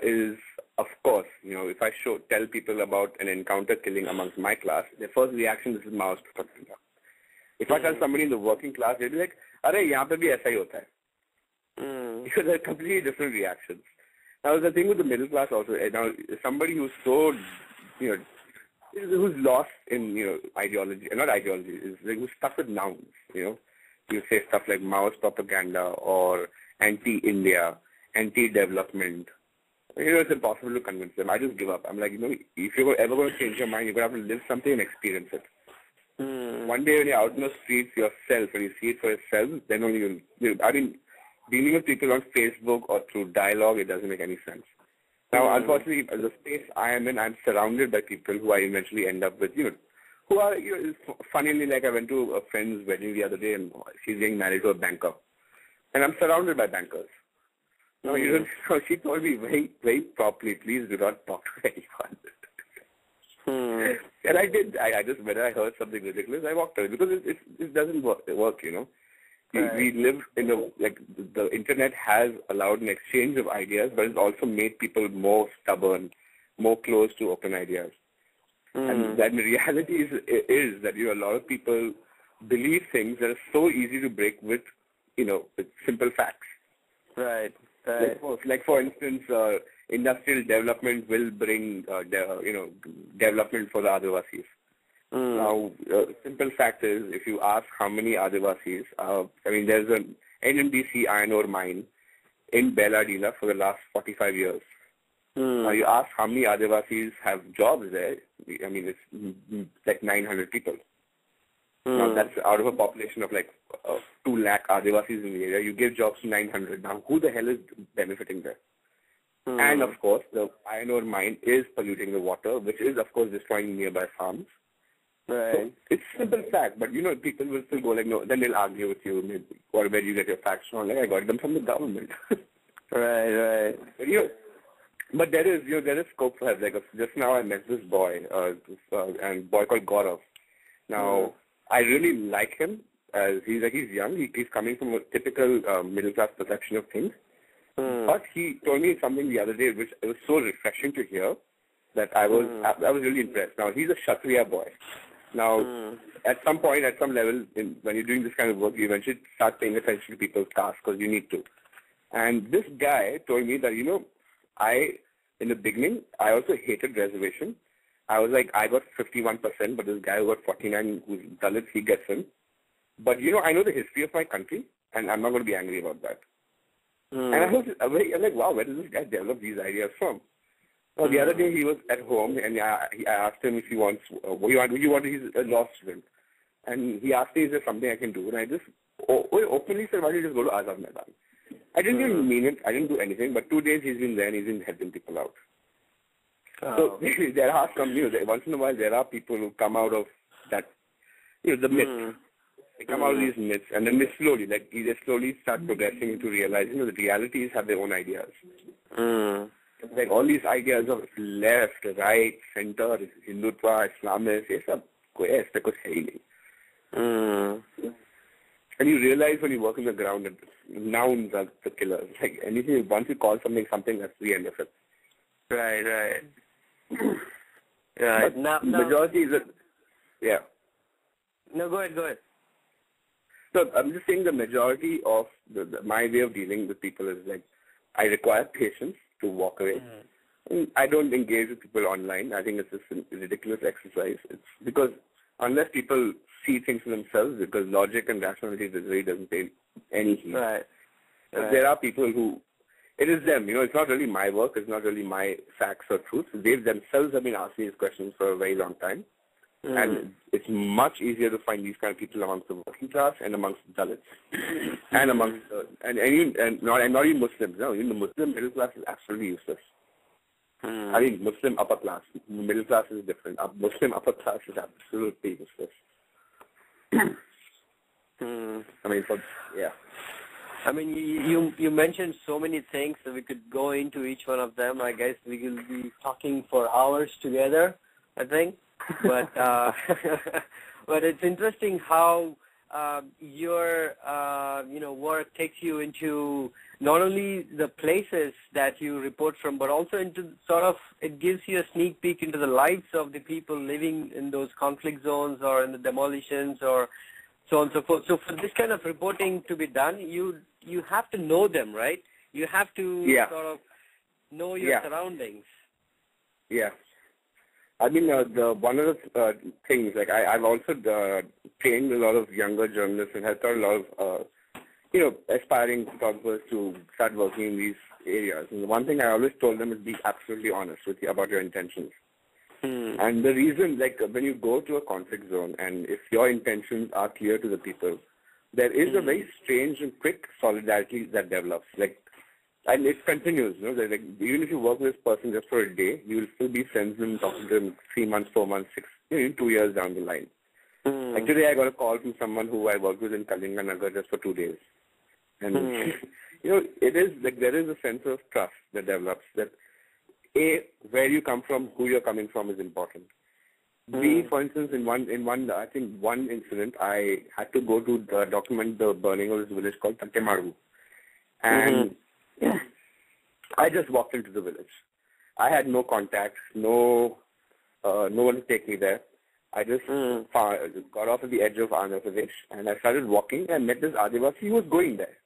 is, of course, if I tell people about an encounter killing amongst my class, their first reaction is Maoist propaganda. If I tell somebody in the working class, they'll be like, "Arey, yahan pe bhi aisa hi hota hai." Because they're completely different reactions. Now, the thing with the middle class also, now, somebody who's so, who's lost in, ideology, not ideology, is like who's stuck with nouns, You say stuff like Maoist propaganda or anti-India, anti-development. It's impossible to convince them. I just give up. I'm like, if you're ever going to change your mind, you're going to have to live something and experience it. One day when you're out in the streets yourself, when you see it for yourself, then only dealing with people on Facebook or through dialogue, it doesn't make any sense. Now, unfortunately, the space I am in, I'm surrounded by people who I eventually end up with, who are, funnily, like I went to a friend's wedding the other day and she's getting married to a banker. And I'm surrounded by bankers. Now, she told me very, very properly, please do not talk to anyone. And I did. I just, when I heard something ridiculous, I walked away because it doesn't work, Right. We live in the internet has allowed an exchange of ideas, but it's also made people more stubborn, more close to open ideas. And then the reality is that a lot of people believe things that are so easy to break with, with simple facts. Right. Like for instance, industrial development will bring, development for the Adivasis. Now, simple fact is, if you ask how many Adivasis, there's an NMDC iron ore mine in Belladila for the last 45 years. Now, you ask how many Adivasis have jobs there, it's like 900 people. Now, that's out of a population of like 2 lakh Adivasis in the area. You give jobs to 900. Now, who the hell is benefiting there? And, of course, the iron ore mine is polluting the water, which is, of course, destroying nearby farms. Right. So it's simple fact, but people will still go like, no, then they'll argue with you, maybe, or where you get your facts from. Like, I got them from the government. Right. But there is scope for help. Like, just now I met this boy, and boy called Gaurav. Now, I really like him, as he's young. He's coming from a typical middle class perception of things. But he told me something the other day, which it was so refreshing to hear that I was really impressed. Now, he's a Kshatriya boy. Now, at some point, at some level, when you're doing this kind of work, you eventually start paying attention to people's tasks because you need to. And this guy told me that, in the beginning, I also hated reservation. I was like, I got 51%, but this guy who got 49, who's Dalit, he gets in. But, I know the history of my country, and I'm not going to be angry about that. And I'm like, wow, where does this guy develop these ideas from? Well, the other day he was at home, and I asked him if he wants, he's a law student. And he asked me, is there something I can do? And I just openly said, why don't you just go to Azad Maidan? I didn't even mean it. I didn't do anything, but 2 days he's been there and he's been helping people out. So there are once in a while there are people who come out of that, the myth. They come out of these myths, and then they slowly start progressing into realizing the realities have their own ideas. Like all these ideas of left, right, center, Hindutva, Islamist, ये सब कोई ऐसा कुछ है ही नहीं. And you realize when you work on the ground that nouns are the killers. Like anything, once you call something, that's the end of it. Right. But now, majority is yeah. No, go ahead. So I'm just saying the majority of my way of dealing with people is like, I require patience to walk away. I don't engage with people online. I think it's just a ridiculous exercise. It's because unless people see things for themselves, because logic and rationality really doesn't pay any heed. Right. There are people who, it is them, it's not really my work, it's not really my facts or truths. They themselves have been asking these questions for a very long time. And it's much easier to find these kind of people amongst the working class and amongst Dalits. And amongst, and not even Muslims. No, even the Muslim middle class is absolutely useless. I mean, Muslim upper class. Middle class is different. Muslim upper class is absolutely useless. I mean, yeah. I mean, you mentioned so many things that we could go into each one of them. I guess we will be talking for hours together, I think. But but it's interesting how your work takes you into not only the places that you report from, but also into it gives you a sneak peek into the lives of the people living in those conflict zones or in the demolitions or so on and so forth. So for this kind of reporting to be done, you have to know them, right? You have to sort of know your surroundings. Yeah. I mean, one of the things, like I've also trained a lot of younger journalists and helped out a lot of, aspiring photographers to start working in these areas. And the one thing I always told them is be absolutely honest with you about your intentions. And the reason, like when you go to a conflict zone and if your intentions are clear to the people, there is a very strange and quick solidarity that develops. And it continues, like, even if you work with this person just for a day, you will still be friends and talking to them 3 months, 4 months, 6, 2 years down the line. Like today I got a call from someone who I worked with in Kalinganagar just for 2 days. And, it is like there is a sense of trust that develops that A, where you come from, who you're coming from is important. B, for instance, in one incident, I had to go to document the burning of this village called Tattemaru. And I just walked into the village. I had no contacts, no one to take me there. I just got off at the edge of Andhra Pradesh and I started walking and met this Adivasi who was going there.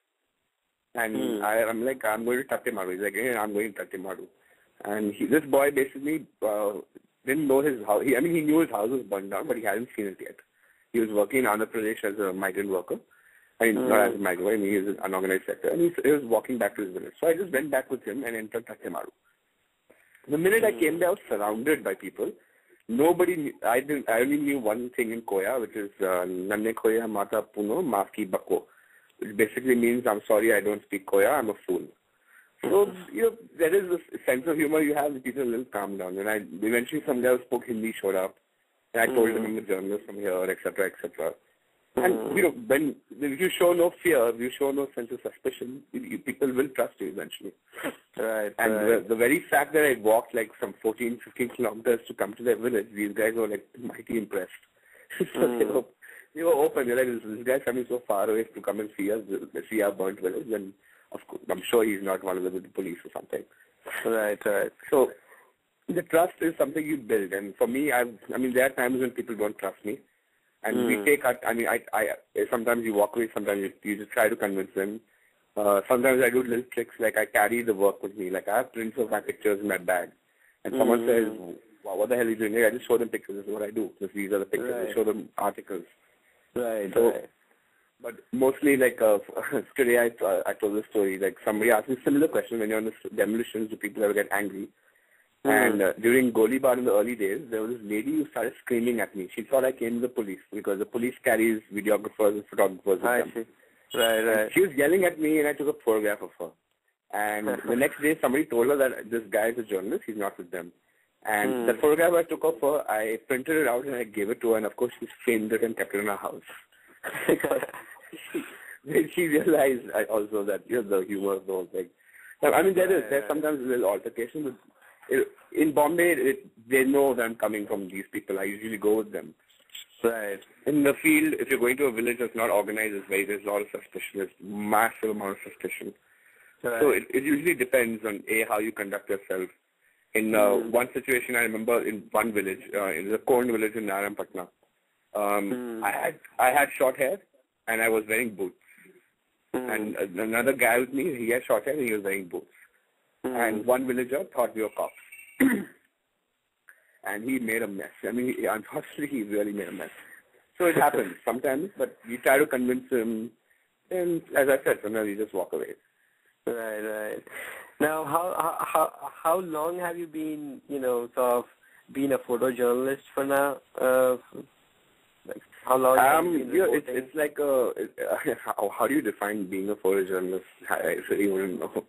And I'm like, I'm going to Tattemaru. He's like, hey, I'm going to Tattemaru. And this boy basically didn't know his house. He knew his house was burned down, but he hadn't seen it yet. He was working in Andhra Pradesh as a migrant worker. Not as a migrant, he is an unorganized sector. And he was walking back to his village. So I just went back with him and entered Tattemaru. The minute I came there, I was surrounded by people. Nobody knew, I only knew one thing in Koya, which is Nanne Koya Mata Puno Maski Bako, which basically means, I'm sorry, I don't speak Koya, I'm a fool. So, there is this sense of humor you have, the people a little calm down. And eventually some guy who spoke Hindi showed up. And I told him I'm a journalist from here, etc., etc. And, when if you show no fear, you show no sense of suspicion, people will trust you eventually. Right. And the very fact that I walked like some 14, 15 kilometers to come to their village, these guys were like mighty impressed. So they were open. They're like, this guy's coming so far away to come and see us, see our burnt village. And of course, I'm sure he's not vulnerable with the police or something. Right. So the trust is something you build. And for me, there are times when people don't trust me. And we take out, sometimes you walk away, sometimes you just try to convince them. Sometimes I do little tricks, like I carry the work with me. Like I have prints of my pictures in my bag. And someone says, wow, what the hell are you doing here? I just show them pictures. This is what I do. These are the pictures. Right. I show them articles. Right. But mostly, like, today I told the story, like somebody asked me a similar question when you're on the demolitions, do people ever get angry? And during Golibar in the early days, there was this lady who started screaming at me. She thought I came to the police because the police carries videographers and photographers with them. Right. She was yelling at me and I took a photograph of her. And the next day somebody told her that this guy is a journalist, he's not with them. And that photograph I took of her, I printed it out and I gave it to her, and of course she framed it and kept it in her house. Because she realized also that the humor of the whole thing. There's sometimes a little altercation, but in Bombay, they know that I'm coming from these people. I usually go with them. Right. In the field, if you're going to a village that's not organized, there's a lot of suspicion. There's massive amount of suspicion. Right. So it usually depends on how you conduct yourself. In one situation, I remember in one village, in the Corn village in Narayanpatna, I had short hair and I was wearing boots. And another guy with me, he had short hair and he was wearing boots. And one villager thought we were cops. And he made a mess. Unfortunately, he really made a mess. So it happens sometimes, but you try to convince him, and as I said, sometimes you just walk away. Right. Now, how long have you been, sort of being a photojournalist for now? How long have you been reporting? It's like how do you define being a photojournalist? I really wouldn't know.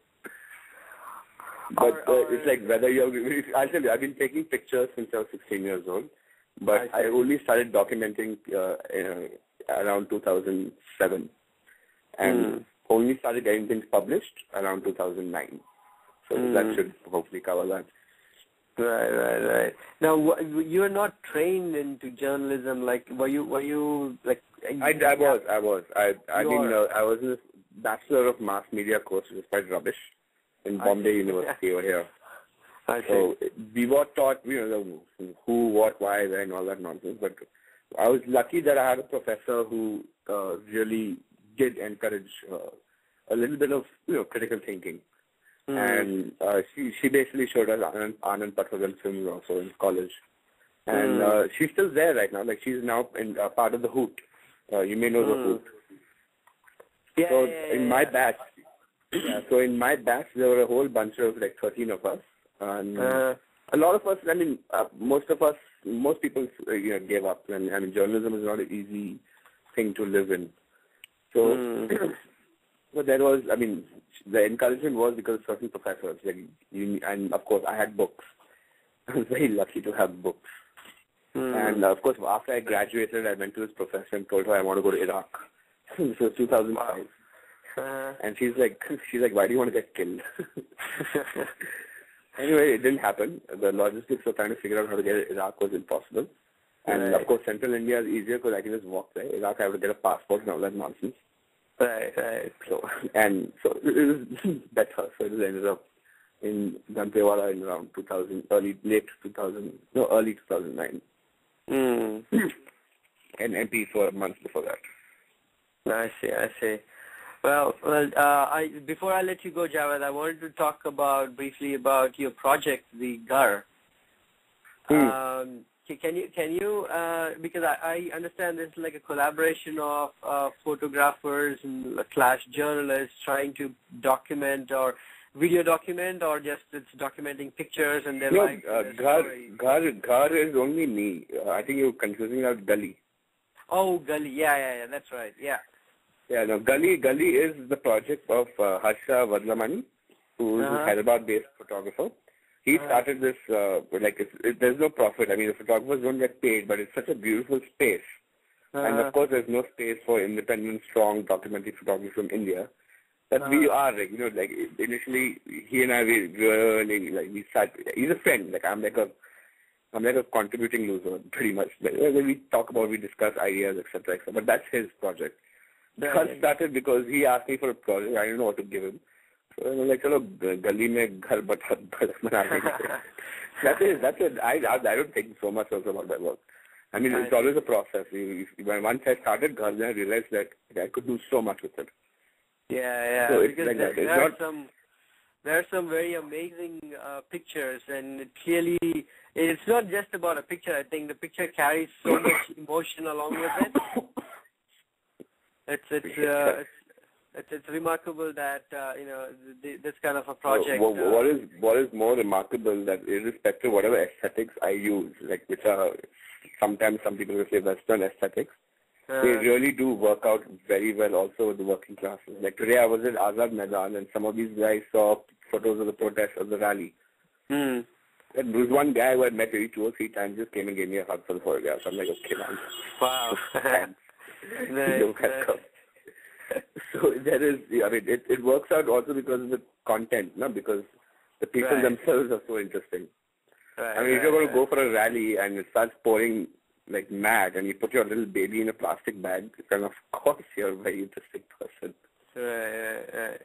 But it's like whether I'll tell you, I've been taking pictures since I was 16 years old, but I only started documenting around 2007, and only started getting things published around 2009. So that should hopefully cover that. Right. Now, you are not trained into journalism. Like, were you like? I was. I was in a Bachelor of Mass Media course, which is quite rubbish, in Bombay University over here. So we were taught, the who, what, why, where, and all that nonsense. But I was lucky that I had a professor who really did encourage a little bit of critical thinking. And she basically showed us Anand Patwardhan films also in college. And she's still there right now. Like, she's now in part of the Hoot. You may know the Hoot. So in my batch, there were a whole bunch of like 13 of us, and a lot of us. I mean, most people, gave up. And I mean, journalism is not an easy thing to live in. So, but there was, I mean, the encouragement was because of certain professors, and of course I had books. I was very lucky to have books. And of course, after I graduated, I went to this professor and told her I want to go to Iraq. This was 2005. And she's like, why do you want to get killed? Anyway, it didn't happen. The logistics of trying to figure out how to get to Iraq was impossible. And of course, Central India is easier because I can just walk there. Iraq, I have to get a passport and all that nonsense. Right. So it was better. So it ended up in Dantewala in around early 2009. And MP for a month before that. I see. Well, before I let you go, Javed, I wanted to talk briefly about your project, the GAR. Can you because I understand this is like a collaboration of photographers and / journalists trying to document or video document, or just it's documenting pictures and then GAR is only me. I think you're confusing out Gully. Oh, Gully. Yeah, that's right. Yeah. Yeah, no, Gully is the project of Harsha Vadlamani, who's a Hyderabad-based photographer. He started this, there's no profit. I mean, the photographers don't get paid, but it's such a beautiful space. And of course, there's no space for independent, strong documentary photography from India. That we are, initially, he and I, we started, he's a friend. I'm like a contributing loser, pretty much. When we talk about, we discuss ideas, etc. But that's his project. It started because he asked me for a project. I didn't know what to give him. So I was like, "Chalo, gali mein ghar bana." That's it. I don't think so much also about that work. I mean, it's always a process. Once I started Ghar, then I realized that I could do so much with it. Yeah. So because there are some very amazing pictures, and it's not just about a picture. I think the picture carries so much emotion along with it. It's remarkable that this kind of a project. What is more remarkable that irrespective of whatever aesthetics I use, which are sometimes some people will say Western aesthetics, they really do work out very well also with the working classes. Like today I was at Azad Maidan and some of these guys saw photos of the protest of the rally. And there was one guy who I met maybe 2 or 3 times, just came and gave me a hug for the photograph. So I'm like, okay, man. Wow. Nice. So there is, it works out also because of the content, because the people themselves are so interesting. I mean, if you're going to go for a rally and it starts pouring like mad and you put your little baby in a plastic bag, then of course you're a very interesting person. Right.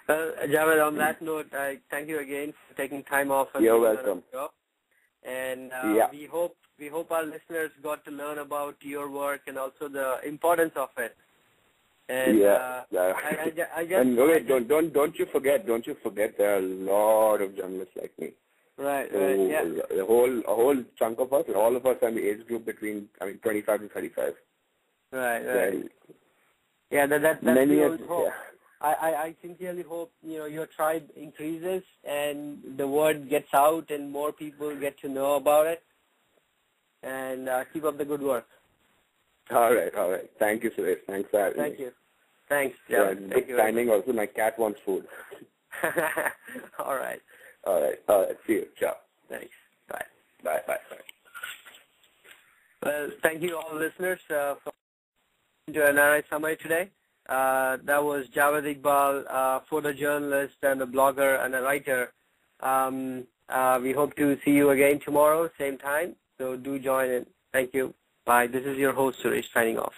Well, Javed, on that note, I thank you again for taking time off. You're welcome. And we hope our listeners got to learn about your work and also the importance of it. And don't you forget there are a lot of journalists like me. Right. A whole chunk of us, all of us are in the age group between 25 to 35. Right. Yeah, that's the only hope. Yeah. I sincerely hope your tribe increases and the word gets out and more people get to know about it. And keep up the good work. All right. Thank you, Suresh. Thanks for having me. Thank you. Thanks, Javed. Good timing also. My cat wants food. All right. See you. Ciao. Thanks. Bye. Bye. Well, thank you all listeners for listening to NRI Samay today. That was Javed Iqbal, photojournalist and a blogger and a writer. We hope to see you again tomorrow, same time. So do join in. Thank you. Bye. This is your host, Suresh, signing off.